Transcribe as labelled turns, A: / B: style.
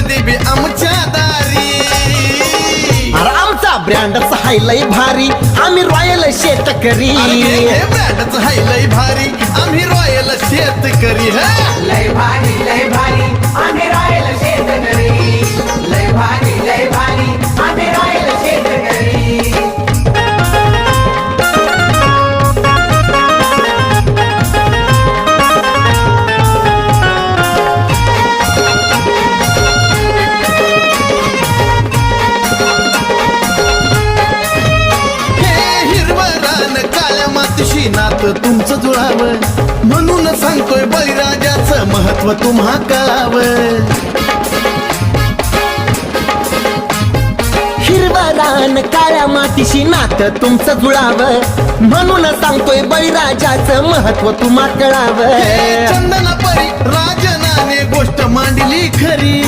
A: कधी बी आमच्या दारी.
B: अरे आमचा ब्रँडच हाय लय भारी, आम्ही रॉयल शेतकरी.
A: हे ब्रँडच हाय लय भारी, आम्ही रॉयल शेतकरी.
C: लय भारी लय भारी आम्ही रॉयल शेतकरी. लय भारी लय भारी आम्ही रॉयल शेतकरी.
A: मातीशी नातं तुमचं जुळावं, म्हणून सांगतोय बळीराजाचं महत्व तुम्हा कळावं.
B: हिरवं रान काळ्या मातीशी नातं तुमचं जुळावं, म्हणून सांगतोय बळीराजाचं महत्व तुम्हा कळावं.
A: चंदना परी राजनाने गोष्ट मांडली खरी.